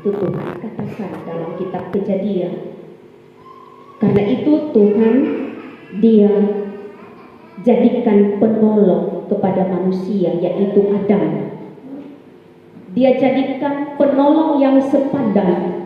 Itu Tuhan katakan dalam kitab Kejadian. Karena itu Tuhan dia jadikan penolong kepada manusia, yaitu Adam. Dia jadikan penolong yang sepadan.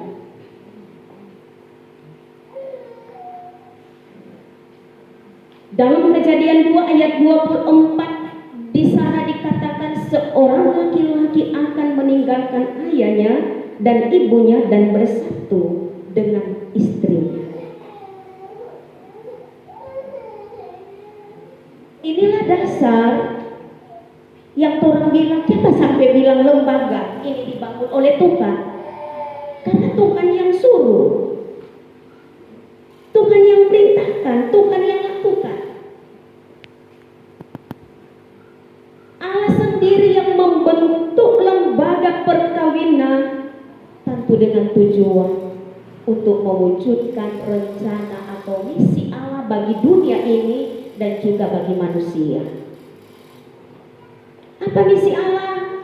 Dalam Kejadian 2 ayat 24 di sana dikatakan seorang laki-laki akan meninggalkan ayahnya dan ibunya dan bersatu dengan istrinya. Inilah dasar yang orang bilang, kita sampai bilang lembaga ini dibangun oleh Tuhan. Karena Tuhan yang suruh, Tuhan yang perintahkan, Tuhan yang lakukan. Allah sendiri yang membentuk lembaga perkawinan tentu dengan tujuan untuk mewujudkan rencana atau misi Allah bagi dunia ini dan juga bagi manusia. Apa misi Allah?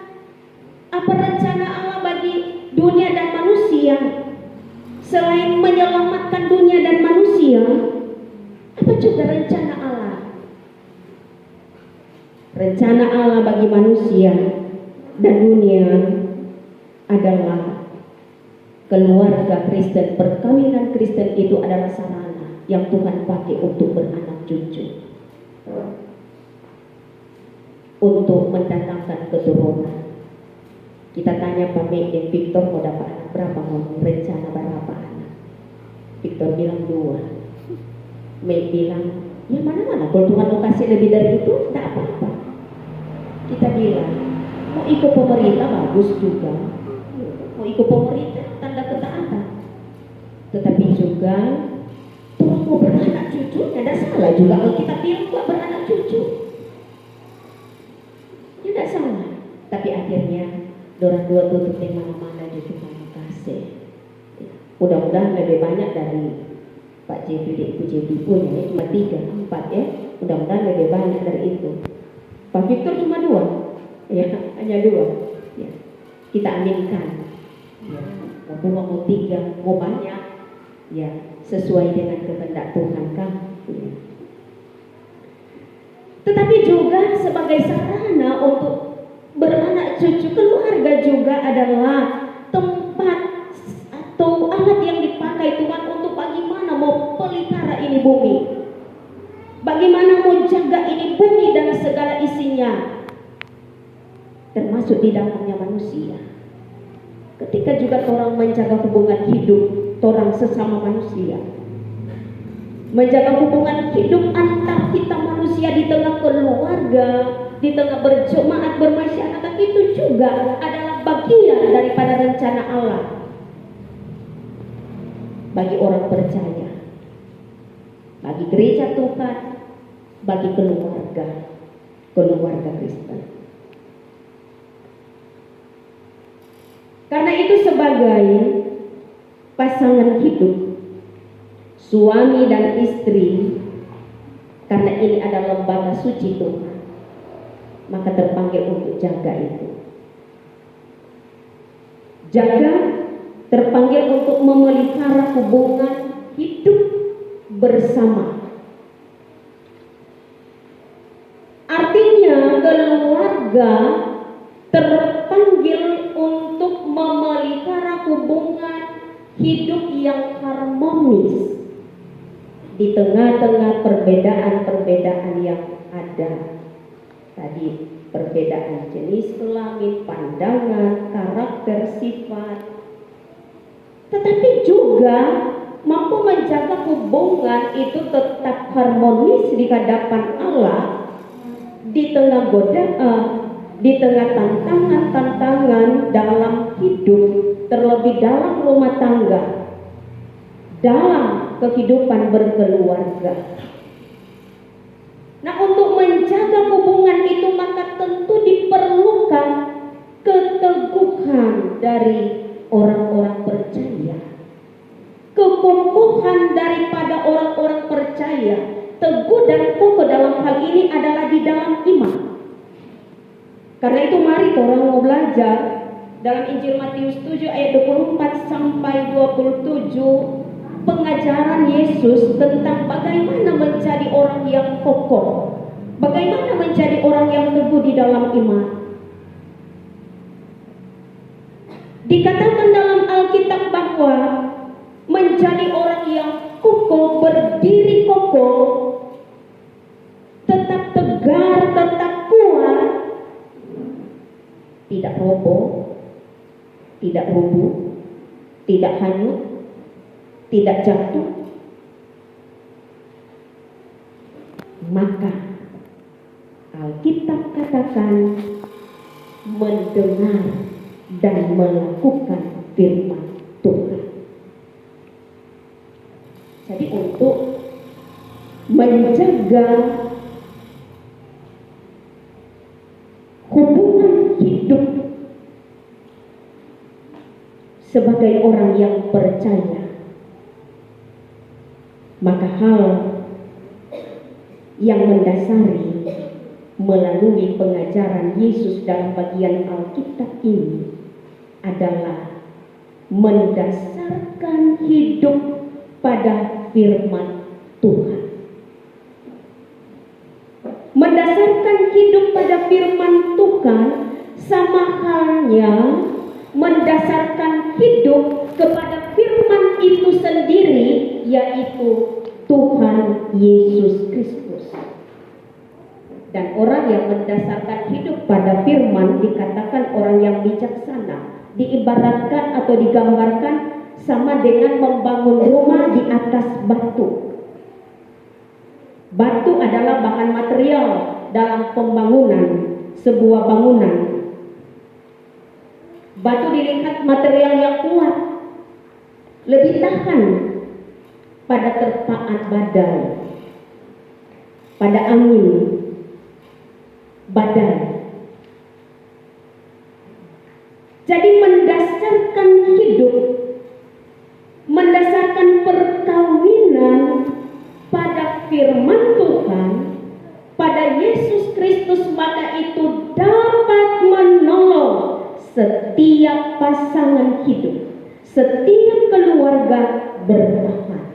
Apa rencana Allah bagi dunia dan manusia? Selain menyelamatkan dunia dan manusia, apa juga rencana Allah? Rencana Allah bagi manusia dan dunia adalah keluarga Kristen. Perkawinan Kristen itu adalah sarana yang Tuhan pakai untuk beranak cucu, untuk mendatangkan keturunan. Kita tanya Pak Mei, Victor mau dapat anak berapa, mau rencana berapa anak? Victor bilang 2. Mei bilang, ya mana-mana, kalau Tuhan mau kasih lebih dari itu, tidak apa-apa. Kita bilang, mau ikut pemerintah bagus juga, mau ikut pemerintah tanda ketaatan. Tetapi juga Tuhan mau beranak cucu, tidak salah juga kalau kita bilang gak beranak cucu. Tidak salah, tapi akhirnya dorang dua tutup di mana-mana justru kamu kasih. Mudah-mudahan lebih banyak dari Pak JP dan Ibu JP punya, ya cuma 3, 4 ya. Mudah-mudahan lebih banyak dari itu. Pak Victor cuma 2, ya hanya 2. Ya. Kita aminkan. Ya. Mau 3, mau banyak, ya sesuai dengan kehendak Tuhan kan. Ya. Tetapi juga sebagai sarana untuk beranak cucu, keluarga juga adalah tempat atau alat yang dipakai Tuhan untuk bagaimana mau pelihara ini bumi, bagaimana mau jaga ini bumi dan segala isinya, termasuk di dalamnya manusia. Ketika juga orang menjaga hubungan hidup orang sesama manusia, menjaga hubungan hidup antar kita manusia di tengah keluarga, di tengah berjemaat bermasyarakat, itu juga adalah bagian daripada rencana Allah bagi orang percaya, bagi gereja Tuhan, bagi keluarga Kristen. Karena itu sebagai pasangan hidup, suami dan istri, karena ini adalah lembaga suci Tuhan, maka terpanggil untuk jaga itu. Jaga, terpanggil untuk memelihara hubungan hidup bersama. Artinya keluarga terpanggil untuk memelihara hubungan hidup yang harmonis di tengah-tengah perbedaan-perbedaan yang ada. Tadi perbedaan jenis kelamin, pandangan, karakter, sifat, tetapi juga mampu menjaga hubungan itu tetap harmonis di hadapan Allah di tengah godaan, di tengah tantangan-tantangan dalam hidup, terlebih dalam rumah tangga, dalam kehidupan berkeluarga. Nah, untuk menjaga hubungan itu maka tentu diperlukan keteguhan dari orang-orang percaya, kekokohan daripada orang-orang percaya. Teguh dan kokoh dalam hal ini adalah di dalam iman. Karena itu mari orang mau belajar Dalam Injil Matius 7 ayat 24 sampai 27, pengajaran Yesus tentang bagaimana menjadi orang yang kokoh, bagaimana menjadi orang yang teguh di dalam iman. Dikatakan dalam Alkitab bahwa menjadi orang yang kokoh, berdiri kokoh, tetap tegar, tetap kuat, tidak roboh, tidak rubuh, tidak hanyut, tidak jatuh, maka Alkitab katakan mendengar dan melakukan firman Tuhan. Jadi untuk menjaga hubungan hidup sebagai orang yang percaya, maka hal yang mendasari melalui pengajaran Yesus dalam bagian Alkitab ini adalah mendasarkan hidup pada firman Tuhan. Mendasarkan hidup pada firman Tuhan sama halnya mendasarkan hidup kepada firman itu sendiri, yaitu Tuhan Yesus Kristus. Dan orang yang mendasarkan hidup pada firman dikatakan orang yang bijaksana. Diibaratkan atau digambarkan sama dengan membangun rumah di atas batu. Batu adalah bahan material dalam pembangunan sebuah bangunan. Batu dilihat material yang kuat, lebih tahan pada terpaan badai, pada angin, badai. Jadi mendasarkan hidup, mendasarkan perkawinan pada firman Tuhan, pada Yesus Kristus, maka itu dapat menolong setiap pasangan hidup, setiap keluarga bertahan,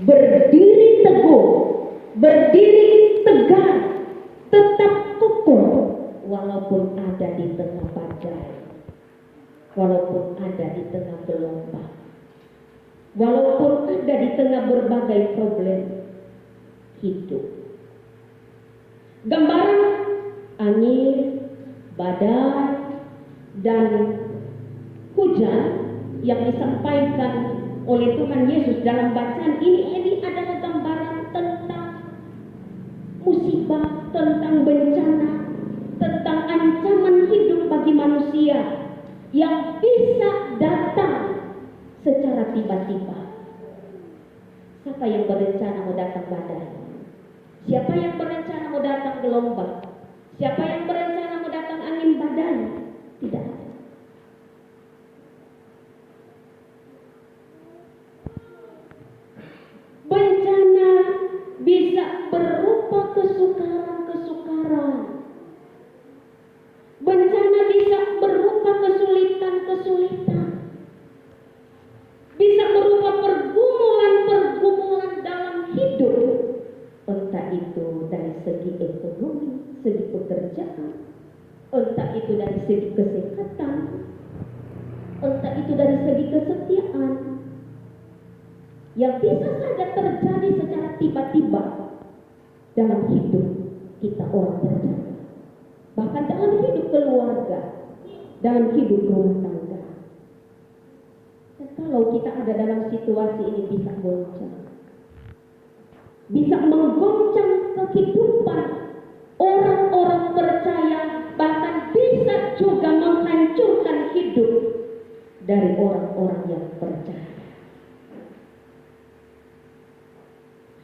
berdiri teguh, berdiri tegar, tetap kokoh walaupun ada di tengah badai, walaupun ada di tengah gelombang, walaupun ada di tengah berbagai problem hidup. Gambaran angin, badai, dan hujan yang disampaikan oleh Tuhan Yesus dalam bacaan ini adalah gambaran tentang musibah, tentang bencana, tentang ancaman hidup bagi manusia yang bisa datang secara tiba-tiba. Siapa yang berencana mau datang badai? Siapa yang berencana mau datang gelombang? Siapa yang berencana mau datang angin badai? Tidak ada. Bencana bisa berupa kesukaran-kesukaran. Bencana bisa berupa kesulitan-kesulitan. Bisa berupa pergumulan-pergumulan dalam hidup. Entah itu dari segi ekonomi, segi pekerjaan, entah itu dari segi kesehatan, entah itu dari segi kesetiaan, yang bisa saja terjadi secara tiba-tiba dalam hidup kita orang percaya, bahkan dalam hidup keluarga, dalam hidup rumah tangga. Dan kalau kita ada dalam situasi ini bisa goncang, bisa menggoncang kehidupan orang-orang percaya, bahkan bisa juga menghancurkan hidup dari orang-orang yang percaya.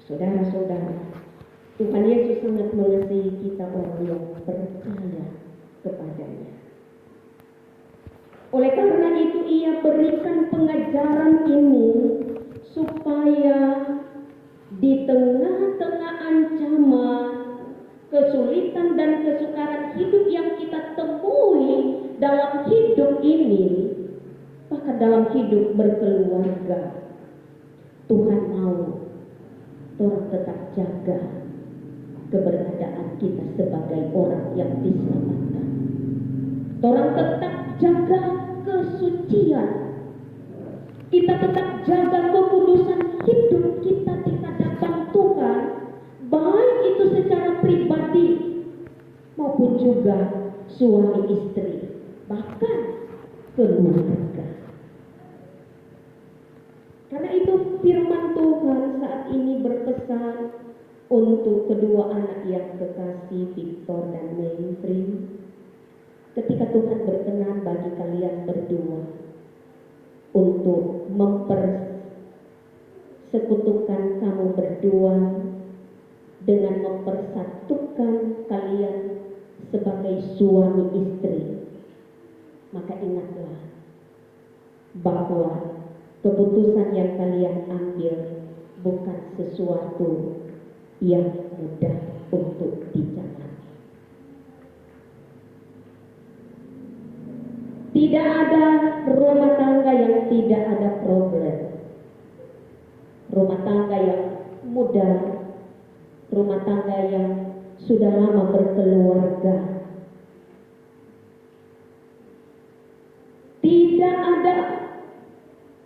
Saudara-saudara, Tuhan Yesus sangat mengasihi kita orang yang percaya kepadanya. Oleh karena itu ia berikan pengajaran ini supaya di tengah-tengah ancaman, kesulitan dan kesukaran hidup yang kita temui dalam hidup dalam hidup berkeluarga. Tuhan mau orang tetap jaga keberadaan kita sebagai orang yang diselamatkan. Orang tetap jaga kesucian. Kita tetap jaga kekudusan hidup kita di hadapan Tuhan, baik itu secara pribadi maupun juga suami istri, bahkan keluarga. Karena itu firman Tuhan saat ini berpesan untuk kedua anak yang kekasih, Victor dan Mayfrey. Ketika Tuhan berkenan bagi kalian berdua untuk mempersekutukan kamu berdua dengan mempersatukan kalian sebagai suami istri, maka ingatlah bahwa keputusan yang kalian ambil bukan sesuatu yang mudah untuk dijalani. Tidak ada rumah tangga yang tidak ada problem. Rumah tangga yang muda, rumah tangga yang sudah lama berkeluarga. Tidak ada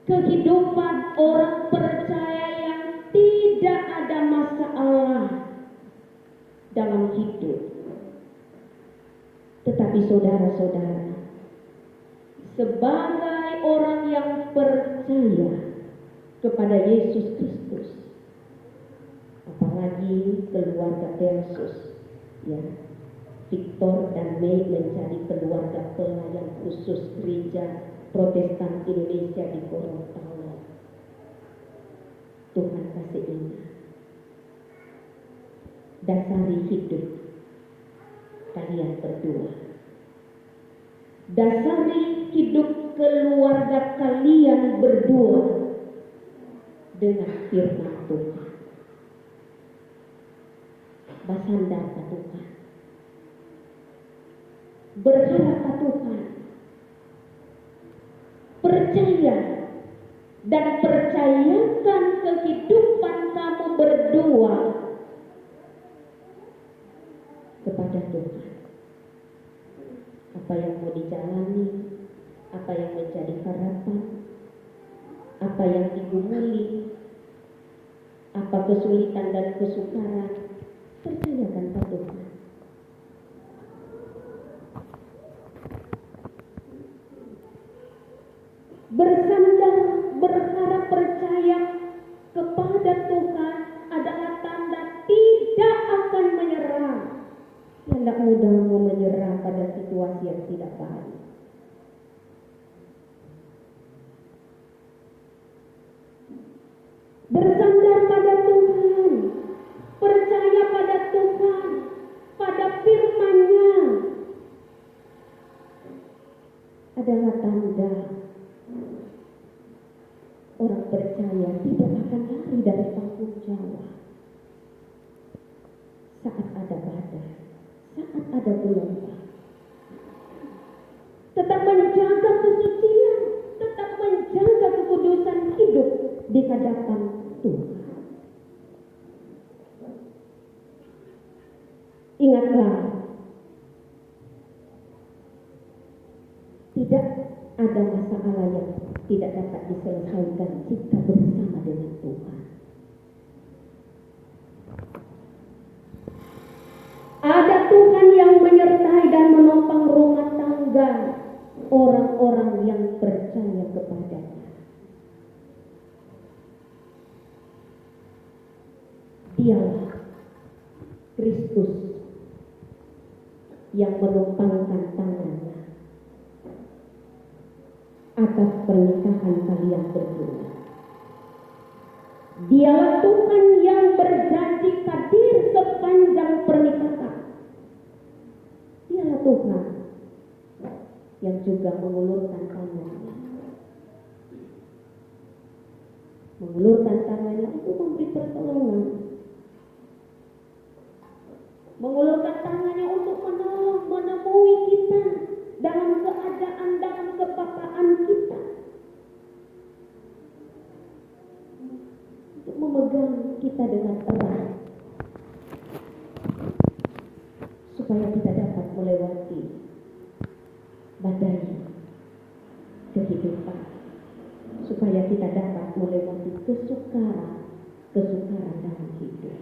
kehidupan orang percaya yang tidak ada masalah dalam hidup. Tetapi saudara-saudara, sebagai orang yang percaya kepada Yesus Kristus, apalagi keluarga Versus, ya, Victor dan May menjadi keluarga pelayan khusus gereja Protestan Indonesia di Gorontalo. Tuhan kasih ingat, dasari hidup kalian berdua, dasari hidup keluarga kalian berdua dengan firman Tuhan. Bersandar ke Tuhan, berharap ke Tuhan, percaya dan percayakan kehidupan kamu berdua kepada Tuhan. Apa yang mau dijalani, apa yang menjadi harapan, apa yang digumuli, apa kesulitan dan kesukaran, percayakan pada Tuhan. Bersandar, berharap, percaya kepada Tuhan adalah tanda tidak akan menyerah. Tidak mudah mau menyerah pada situasi yang tidak baik. Bersandar pada Tuhan, percaya pada Tuhan, pada firman-Nya adalah tanda orang percaya tidak akan lari dari tanggung jawab. Saat ada badai, saat ada gelombang, tetap menjaga kesucian, tetap menjaga kekudusan hidup di hadapan Tuhan. Ingatlah, tidak ada masalah yang tidak dapat diselesaikan jika bersama dengan Tuhan. Ada Tuhan yang menyertai dan menopang rumah tangga orang-orang yang percaya kepadanya. Dialah Kristus yang menumpangkan tangannya atas pernikahan kalian berdua. Dialah Tuhan yang berjanji hadir sepanjang pernikahan. Dialah Tuhan yang juga mengulurkan tangannya. Mengulurkan tangannya untuk memberi pertolongan. Mengulurkan tangannya untuk menolong, menemui kita dalam keadaan, dalam kebapaan kita. kita dengan terang, supaya kita dapat melewati badai kehidupan, supaya kita dapat melewati kesukaran dalam hidup.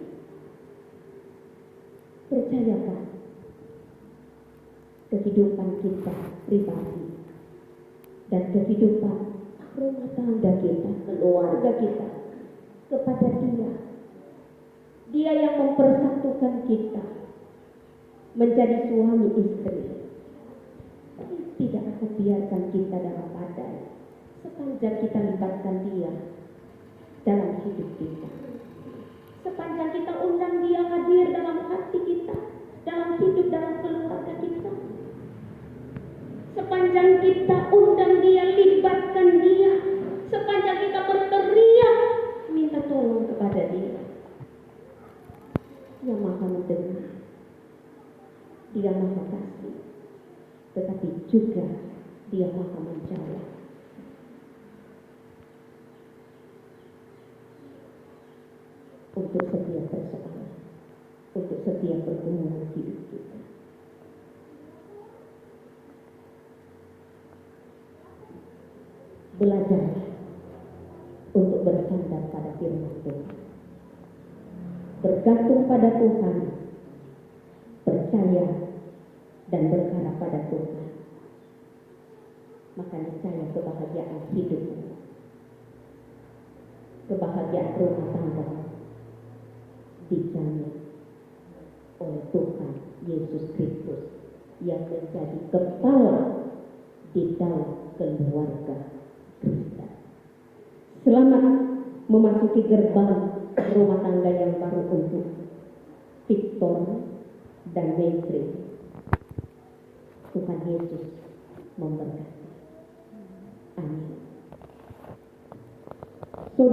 Percayakan kehidupan kita pribadi dan kehidupan rumah tangga kita, keluarga kita kepada Dia. Dia yang mempersatukan kita menjadi suami istri. Dia tidak akan biarkan kita dalam badai sepanjang kita libatkan Dia dalam hidup kita. Sepanjang kita undang Dia hadir dalam hati kita, dalam hidup, dalam keluarga kita. Sepanjang kita undang Dia, libatkan Dia. Sepanjang kita berteriak, minta tolong kepada Dia. Dia Maha mendengar, Dia Maha kasih, tetapi juga Dia Maha menjawab. Untuk setiap persoalan, untuk setiap pergumulan hidup kita. Belajar untuk bersandar pada firman Tuhan, bergantung pada Tuhan, percaya dan berharap pada Tuhan. Maka niscaya kebahagiaan hidupmu, kebahagiaan rumah tangga dijamin oleh Tuhan Yesus Kristus yang menjadi kepala di dalam keluarga Kristen. Selamat memasuki gerbang rumah tangga yang baru untuk Victor dan Mary. Tuhan Yesus memberkati.